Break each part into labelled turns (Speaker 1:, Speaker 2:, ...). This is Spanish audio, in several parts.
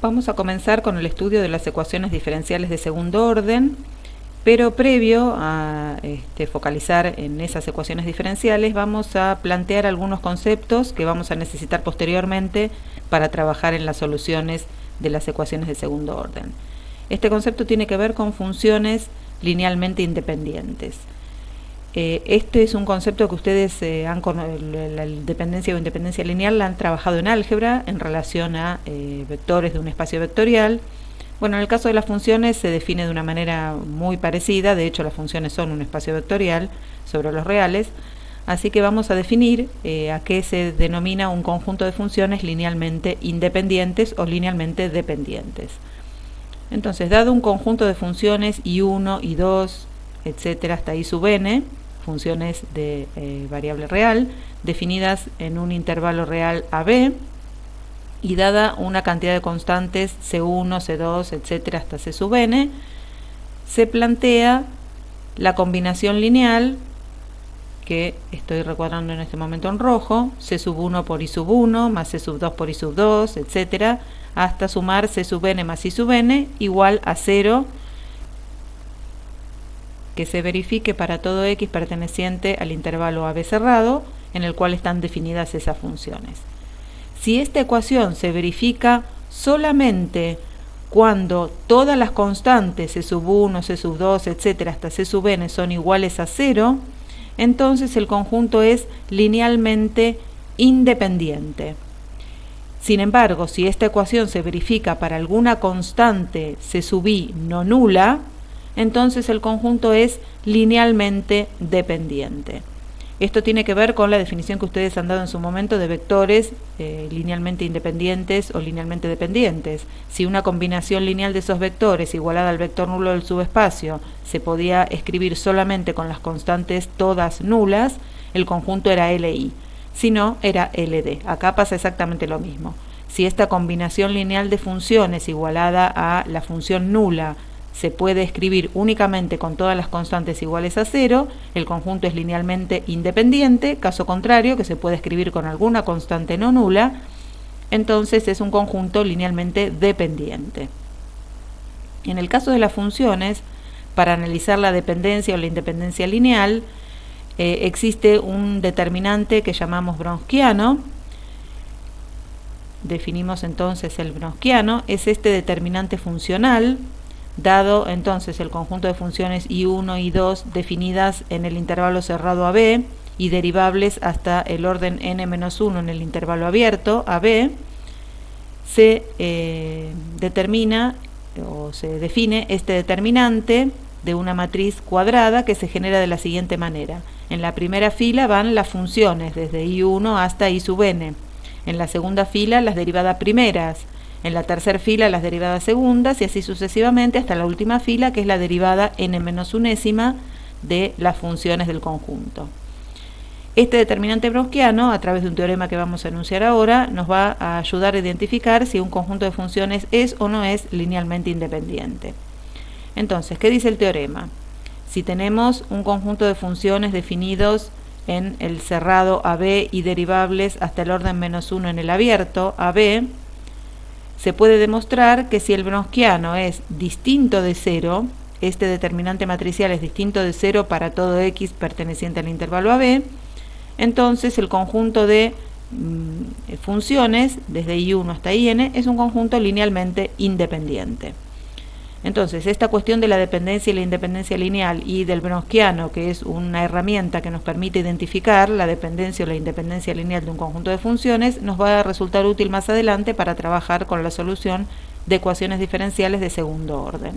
Speaker 1: Vamos a comenzar con el estudio de las ecuaciones diferenciales de segundo orden, pero previo a focalizar en esas ecuaciones diferenciales, vamos a plantear algunos conceptos que vamos a necesitar posteriormente para trabajar en las soluciones de las ecuaciones de segundo orden. Este concepto tiene que ver con funciones linealmente independientes. Este es un concepto que ustedes la dependencia o independencia lineal la han trabajado en álgebra en relación a vectores de un espacio vectorial. Bueno, en el caso de las funciones se define de una manera muy parecida, de hecho las funciones son un espacio vectorial sobre los reales, así que vamos a definir a qué se denomina un conjunto de funciones linealmente independientes o linealmente dependientes. Entonces, dado un conjunto de funciones I1, I2, etcétera, hasta I sub n, funciones de variable real, definidas en un intervalo real AB, y dada una cantidad de constantes C1, C2, etcétera, hasta C sub n, se plantea la combinación lineal, que estoy recuadrando en este momento en rojo, C sub 1 por I sub 1, más C sub 2 por I sub 2, etcétera, hasta sumar C sub n más I sub n igual a 0, que se verifique para todo x perteneciente al intervalo AB cerrado, en el cual están definidas esas funciones. Si esta ecuación se verifica solamente cuando todas las constantes C sub 1, C sub 2, etcétera, hasta C sub n son iguales a 0, entonces el conjunto es linealmente independiente. Sin embargo, si esta ecuación se verifica para alguna constante C sub i no nula, entonces el conjunto es linealmente dependiente. Esto tiene que ver con la definición que ustedes han dado en su momento de vectores linealmente independientes o linealmente dependientes. Si una combinación lineal de esos vectores igualada al vector nulo del subespacio se podía escribir solamente con las constantes todas nulas, el conjunto era LI. Si no, era LD. Acá pasa exactamente lo mismo. Si esta combinación lineal de funciones igualada a la función nula se puede escribir únicamente con todas las constantes iguales a 0, el conjunto es linealmente independiente. Caso contrario, que se puede escribir con alguna constante no nula, entonces es un conjunto linealmente dependiente. En el caso de las funciones, para analizar la dependencia o la independencia lineal, existe un determinante que llamamos browniano. Definimos entonces el browniano, es este determinante funcional, dado entonces el conjunto de funciones I1 y I2 definidas en el intervalo cerrado AB y derivables hasta el orden n-1 en el intervalo abierto AB, se determina o se define este determinante de una matriz cuadrada que se genera de la siguiente manera. En la primera fila van las funciones desde I1 hasta I sub n, en la segunda fila las derivadas primeras, en la tercera fila las derivadas segundas y así sucesivamente hasta la última fila, que es la derivada n-1 de las funciones del conjunto. Este determinante browniano, a través de un teorema que vamos a enunciar ahora, nos va a ayudar a identificar si un conjunto de funciones es o no es linealmente independiente. Entonces, ¿qué dice el teorema? Si tenemos un conjunto de funciones definidos en el cerrado AB y derivables hasta el orden -1 en el abierto AB, se puede demostrar que si el browniano es distinto de 0, este determinante matricial es distinto de 0 para todo x perteneciente al intervalo AB, entonces el conjunto de funciones desde I1 hasta IN es un conjunto linealmente independiente. Entonces, esta cuestión de la dependencia y la independencia lineal y del browniano, que es una herramienta que nos permite identificar la dependencia o la independencia lineal de un conjunto de funciones, nos va a resultar útil más adelante para trabajar con la solución de ecuaciones diferenciales de segundo orden.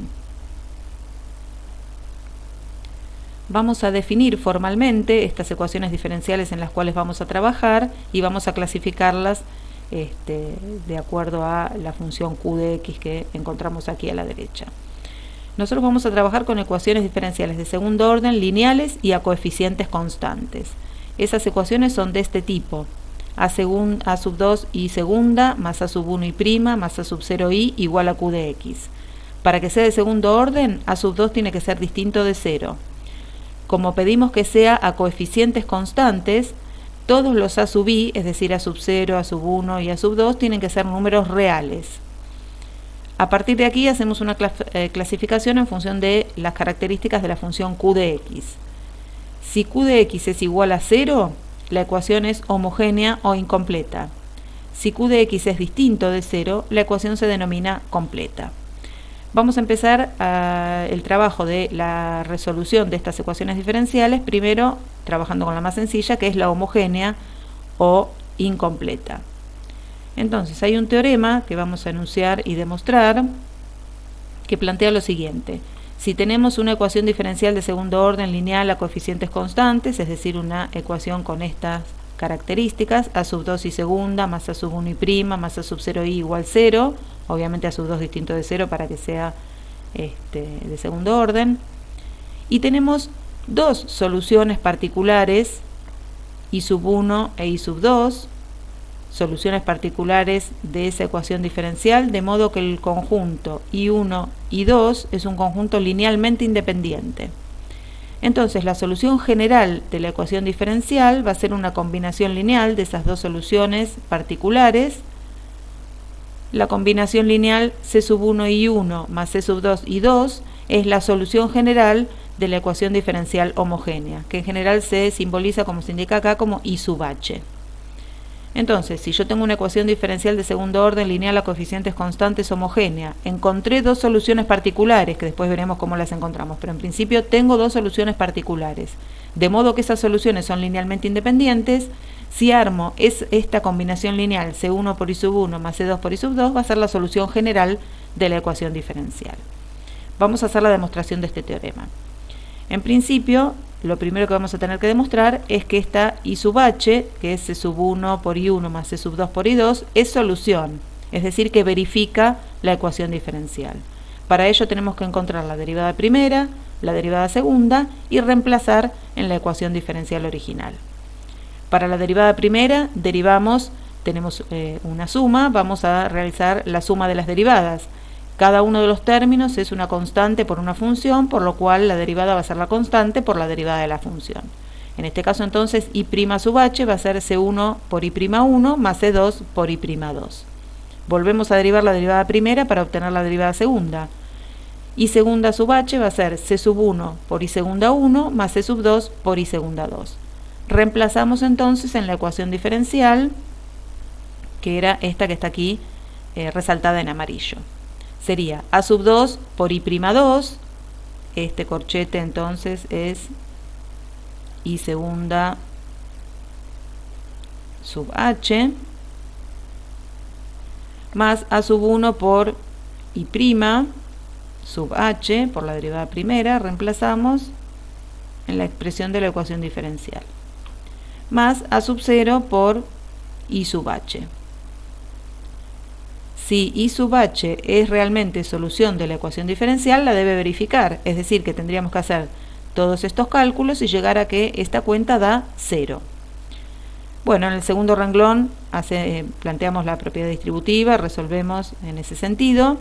Speaker 1: Vamos a definir formalmente estas ecuaciones diferenciales en las cuales vamos a trabajar y vamos a clasificarlas de acuerdo a la función q de x que encontramos aquí a la derecha. Nosotros vamos a trabajar con ecuaciones diferenciales de segundo orden, lineales y a coeficientes constantes. Esas ecuaciones son de este tipo: a sub 2 y segunda más a sub 1 y prima más a sub 0 y igual a q de x. Para que sea de segundo orden, a sub 2 tiene que ser distinto de 0. Como pedimos que sea a coeficientes constantes, todos los a sub i, es decir, a sub 0, a sub 1 y a sub 2, tienen que ser números reales. A partir de aquí hacemos una clasificación en función de las características de la función q de x. Si q de x es igual a 0, la ecuación es homogénea o incompleta. Si q de x es distinto de 0, la ecuación se denomina completa. Vamos a empezar el trabajo de la resolución de estas ecuaciones diferenciales, primero trabajando con la más sencilla, que es la homogénea o incompleta. Entonces, hay un teorema que vamos a enunciar y demostrar que plantea lo siguiente. Si tenemos una ecuación diferencial de segundo orden lineal a coeficientes constantes, es decir, una ecuación con estas características, a sub 2 y segunda, más a sub 1 y prima, más a sub 0 y igual 0, obviamente a sub 2 distinto de 0 para que sea de segundo orden, y tenemos dos soluciones particulares, y sub 1 e y sub 2, soluciones particulares de esa ecuación diferencial, de modo que el conjunto I1 y 2 es un conjunto linealmente independiente. Entonces, la solución general de la ecuación diferencial va a ser una combinación lineal de esas dos soluciones particulares. La combinación lineal C sub 1 y 1 más C sub 2 y 2 es la solución general de la ecuación diferencial homogénea, que en general se simboliza, como se indica acá, como I sub h. Entonces, si yo tengo una ecuación diferencial de segundo orden lineal a coeficientes constantes homogénea, encontré dos soluciones particulares, que después veremos cómo las encontramos, pero en principio tengo dos soluciones particulares, de modo que esas soluciones son linealmente independientes. Si armo esta combinación lineal C1 por I sub 1 más C2 por I sub 2, va a ser la solución general de la ecuación diferencial. Vamos a hacer la demostración de este teorema. En principio, lo primero que vamos a tener que demostrar es que esta I sub h, que es C sub 1 por I1 más C sub 2 por I2, es solución, es decir, que verifica la ecuación diferencial. Para ello tenemos que encontrar la derivada primera, la derivada segunda y reemplazar en la ecuación diferencial original. Para la derivada primera, tenemos una suma, vamos a realizar la suma de las derivadas. Cada uno de los términos es una constante por una función, por lo cual la derivada va a ser la constante por la derivada de la función. En este caso entonces I' sub h va a ser C1 por I'1 más C2 por I'2. Volvemos a derivar la derivada primera para obtener la derivada segunda. I segunda sub h va a ser C sub 1 por I segunda 1 más C sub 2 por I segunda 2. Reemplazamos entonces en la ecuación diferencial, que era esta que está aquí resaltada en amarillo. Sería A sub 2 por I'2, este corchete entonces es I segunda sub h, más A sub 1 por I' sub h, por la derivada primera, reemplazamos en la expresión de la ecuación diferencial, más A sub 0 por I sub h. Si I sub h es realmente solución de la ecuación diferencial, la debe verificar, es decir, que tendríamos que hacer todos estos cálculos y llegar a que esta cuenta da 0. Bueno, en el segundo renglón planteamos la propiedad distributiva, resolvemos en ese sentido,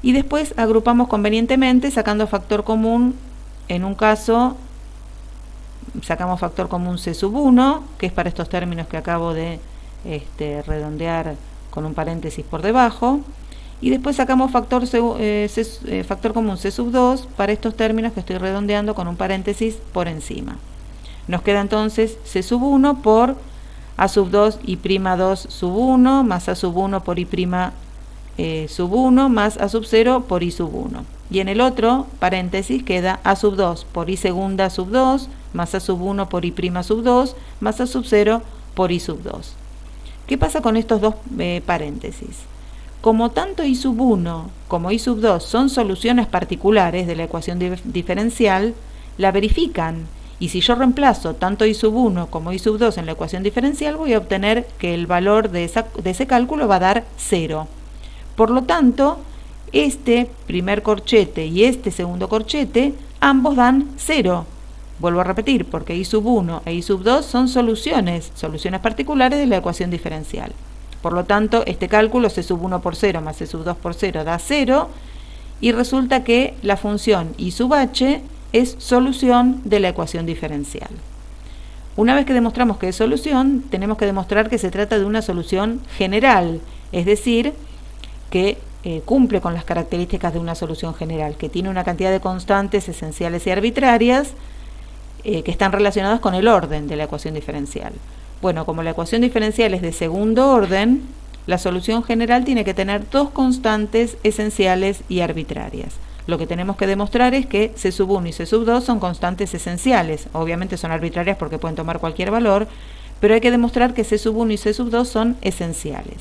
Speaker 1: y después agrupamos convenientemente sacando factor común. En un caso sacamos factor común C sub 1, que es para estos términos que acabo de redondear con un paréntesis por debajo, y después sacamos factor común C sub 2 para estos términos que estoy redondeando con un paréntesis por encima. Nos queda entonces C sub 1 por A sub 2 I'2 sub 1 más A sub 1 por I' sub 1 más A sub 0 por I sub 1. Y en el otro paréntesis queda A sub 2 por I segunda sub 2 más A sub 1 por I' sub 2 más A sub 0 por I sub 2. ¿Qué pasa con estos dos paréntesis? Como tanto I sub 1 como I sub 2 son soluciones particulares de la ecuación diferencial, la verifican, y si yo reemplazo tanto I sub 1 como I sub 2 en la ecuación diferencial, voy a obtener que el valor de ese cálculo va a dar 0. Por lo tanto, este primer corchete y este segundo corchete, ambos dan 0. Vuelvo a repetir, porque I sub 1 e I sub 2 son soluciones particulares de la ecuación diferencial. Por lo tanto, este cálculo C sub 1 por 0 más C sub 2 por 0 da 0, y resulta que la función I sub h es solución de la ecuación diferencial. Una vez que demostramos que es solución, tenemos que demostrar que se trata de una solución general, es decir, que cumple con las características de una solución general, que tiene una cantidad de constantes esenciales y arbitrarias que están relacionadas con el orden de la ecuación diferencial. Bueno, como la ecuación diferencial es de segundo orden, la solución general tiene que tener dos constantes esenciales y arbitrarias. Lo que tenemos que demostrar es que C1 y C2 son constantes esenciales. Obviamente son arbitrarias porque pueden tomar cualquier valor, pero hay que demostrar que C1 y C2 son esenciales.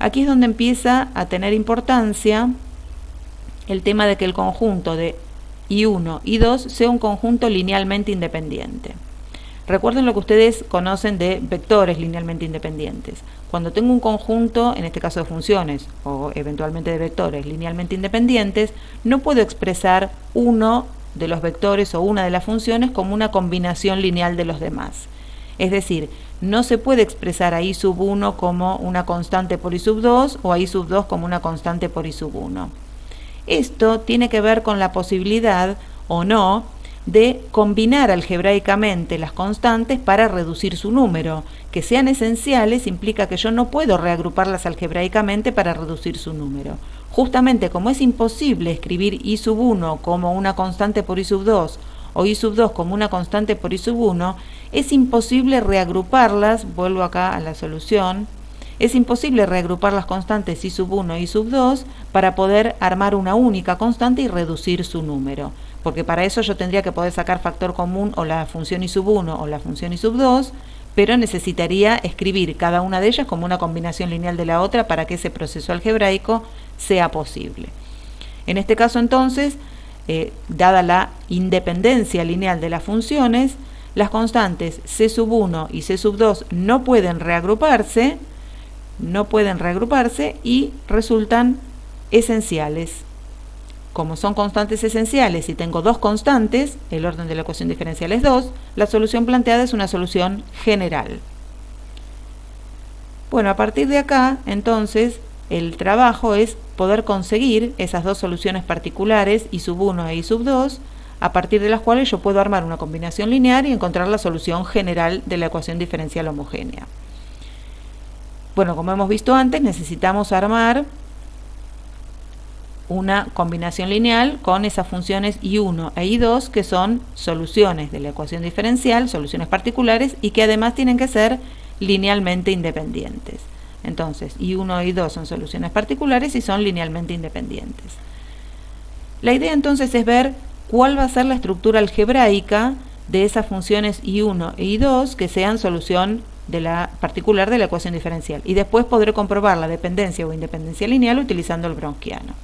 Speaker 1: Aquí es donde empieza a tener importancia el tema de que el conjunto de I1 y I2 sea un conjunto linealmente independiente. Recuerden lo que ustedes conocen de vectores linealmente independientes. Cuando tengo un conjunto, en este caso de funciones o eventualmente de vectores linealmente independientes, no puedo expresar uno de los vectores o una de las funciones como una combinación lineal de los demás. Es decir, no se puede expresar a I1 como una constante por I2 o a I2 como una constante por I1. Esto tiene que ver con la posibilidad o no de combinar algebraicamente las constantes para reducir su número. Que sean esenciales implica que yo no puedo reagruparlas algebraicamente para reducir su número. Justamente como es imposible escribir I1 como una constante por I2 o I2 como una constante por I1, es imposible reagruparlas, vuelvo acá a la solución, es imposible reagrupar las constantes I1 y I2 para poder armar una única constante y reducir su número. Porque para eso yo tendría que poder sacar factor común o la función I1 o la función I2, pero necesitaría escribir cada una de ellas como una combinación lineal de la otra para que ese proceso algebraico sea posible. En este caso entonces, dada la independencia lineal de las funciones, las constantes C1 y C2 no pueden reagruparse y resultan esenciales. Como son constantes esenciales y tengo dos constantes, el orden de la ecuación diferencial es 2, la solución planteada es una solución general. Bueno, a partir de acá, entonces, el trabajo es poder conseguir esas dos soluciones particulares, I1 e I2, a partir de las cuales yo puedo armar una combinación lineal y encontrar la solución general de la ecuación diferencial homogénea. Bueno, como hemos visto antes, necesitamos armar una combinación lineal con esas funciones I1 e I2 que son soluciones de la ecuación diferencial, soluciones particulares y que además tienen que ser linealmente independientes. Entonces, I1 e I2 son soluciones particulares y son linealmente independientes. La idea entonces es ver cuál va a ser la estructura algebraica de esas funciones I1 e I2 que sean solución de la particular de la ecuación diferencial. Y después podré comprobar la dependencia o independencia lineal utilizando el Wronskiano.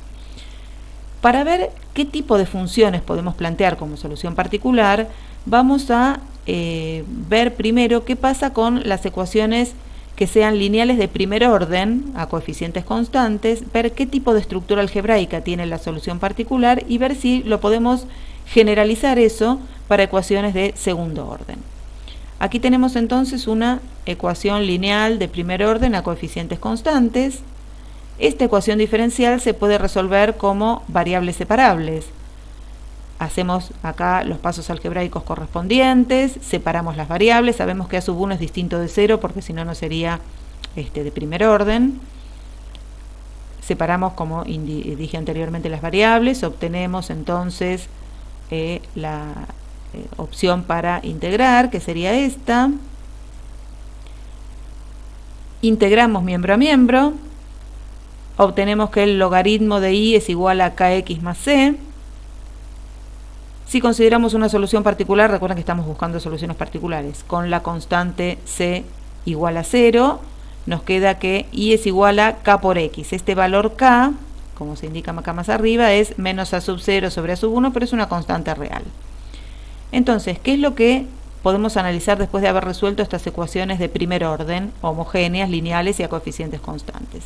Speaker 1: Para ver qué tipo de funciones podemos plantear como solución particular, vamos a ver primero qué pasa con las ecuaciones que sean lineales de primer orden, a coeficientes constantes, ver qué tipo de estructura algebraica tiene la solución particular y ver si lo podemos generalizar eso para ecuaciones de segundo orden. Aquí tenemos entonces una ecuación lineal de primer orden a coeficientes constantes. Esta ecuación diferencial se puede resolver como variables separables. Hacemos acá los pasos algebraicos correspondientes, separamos las variables, sabemos que A1 es distinto de 0 porque si no, no sería de primer orden. Separamos, como dije anteriormente, las variables, obtenemos entonces la opción para integrar, que sería esta. Integramos miembro a miembro. Obtenemos que el logaritmo de i es igual a kx más c. Si consideramos una solución particular, recuerden que estamos buscando soluciones particulares, con la constante c igual a 0, nos queda que i es igual a k por x. Este valor k, como se indica acá más arriba, es menos a sub 0 sobre a sub 1, pero es una constante real. Entonces, ¿qué es lo que podemos analizar después de haber resuelto estas ecuaciones de primer orden, homogéneas, lineales y a coeficientes constantes?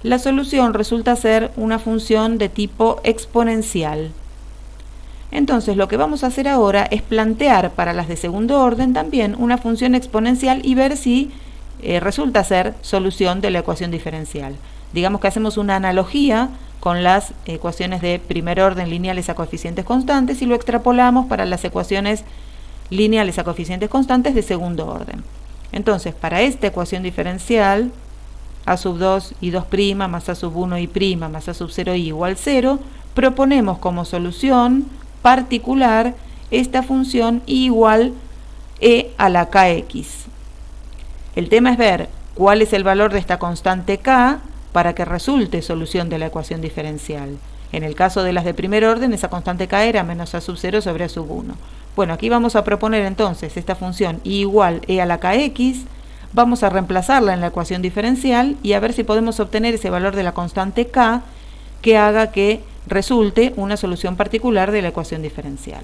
Speaker 1: La solución resulta ser una función de tipo exponencial. Entonces, lo que vamos a hacer ahora es plantear para las de segundo orden también una función exponencial y ver si resulta ser solución de la ecuación diferencial. Digamos que hacemos una analogía con las ecuaciones de primer orden lineales a coeficientes constantes y lo extrapolamos para las ecuaciones lineales a coeficientes constantes de segundo orden. Entonces, para esta ecuación diferencial a sub 2 y 2' más a sub 1 y' más a sub 0 y igual 0, proponemos como solución particular esta función y igual e a la kx. El tema es ver cuál es el valor de esta constante k para que resulte solución de la ecuación diferencial. En el caso de las de primer orden, esa constante k era menos a sub 0 sobre a sub 1. Bueno, aquí vamos a proponer entonces esta función y igual e a la kx. Vamos a reemplazarla en la ecuación diferencial y a ver si podemos obtener ese valor de la constante k que haga que resulte una solución particular de la ecuación diferencial.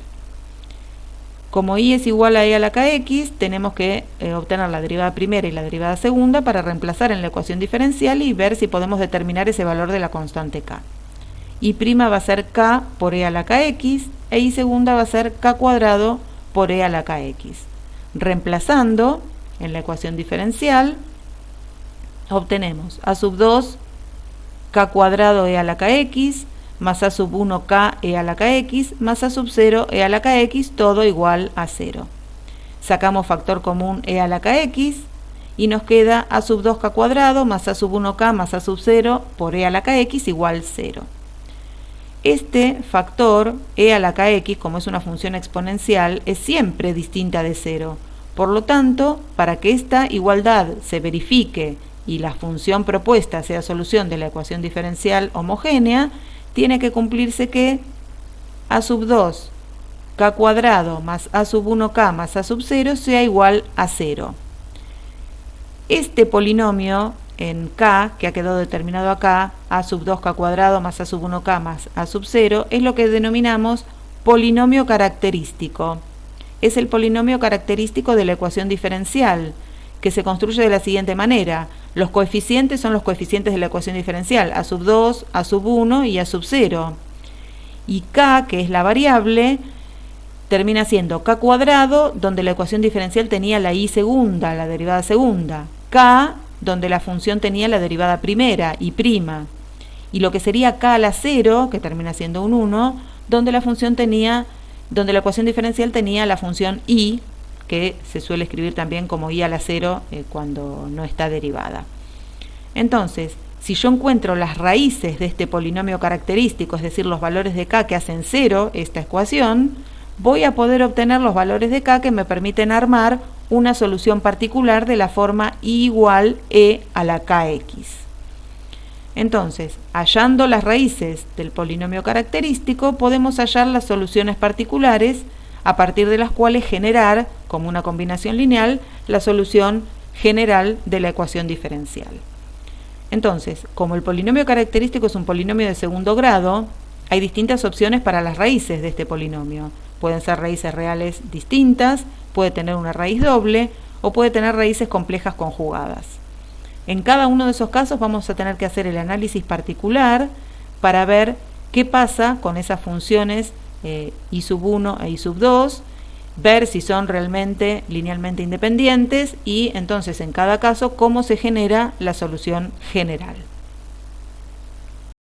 Speaker 1: Como y es igual a e a la kx, tenemos que obtener la derivada primera y la derivada segunda para reemplazar en la ecuación diferencial y ver si podemos determinar ese valor de la constante k. Y' va a ser k por e a la kx e y segunda va a ser k cuadrado por e a la kx. Reemplazando en la ecuación diferencial, obtenemos a sub 2 k cuadrado e a la kx más a sub 1 k e a la kx más a sub 0 e a la kx, todo igual a 0. Sacamos factor común e a la kx y nos queda a sub 2k cuadrado más a sub 1k más a sub 0 por e a la kx igual 0. Este factor e a la kx, como es una función exponencial, es siempre distinta de 0. Por lo tanto, para que esta igualdad se verifique y la función propuesta sea solución de la ecuación diferencial homogénea, tiene que cumplirse que a sub 2 k cuadrado más a sub 1k más a sub 0 sea igual a 0. Este polinomio en k, que ha quedado determinado acá, a sub 2k cuadrado más a sub 1k más a sub 0, es lo que denominamos polinomio característico. Es el polinomio característico de la ecuación diferencial, que se construye de la siguiente manera. Los coeficientes son los coeficientes de la ecuación diferencial, a sub 2, a sub 1 y a sub 0. Y k, que es la variable, termina siendo k cuadrado, donde la ecuación diferencial tenía la y segunda, la derivada segunda. K, donde la función tenía la derivada primera, y prima. Y lo que sería k a la 0, que termina siendo un 1, donde la ecuación diferencial tenía la función y, que se suele escribir también como y a la 0 cuando no está derivada. Entonces, si yo encuentro las raíces de este polinomio característico, es decir, los valores de k que hacen 0 esta ecuación, voy a poder obtener los valores de k que me permiten armar una solución particular de la forma y igual e a la kx. Entonces, hallando las raíces del polinomio característico, podemos hallar las soluciones particulares a partir de las cuales generar, como una combinación lineal, la solución general de la ecuación diferencial. Entonces, como el polinomio característico es un polinomio de segundo grado, hay distintas opciones para las raíces de este polinomio. Pueden ser raíces reales distintas, puede tener una raíz doble o puede tener raíces complejas conjugadas. En cada uno de esos casos vamos a tener que hacer el análisis particular para ver qué pasa con esas funciones y sub 1 e y sub 2, ver si son realmente linealmente independientes y entonces en cada caso cómo se genera la solución general.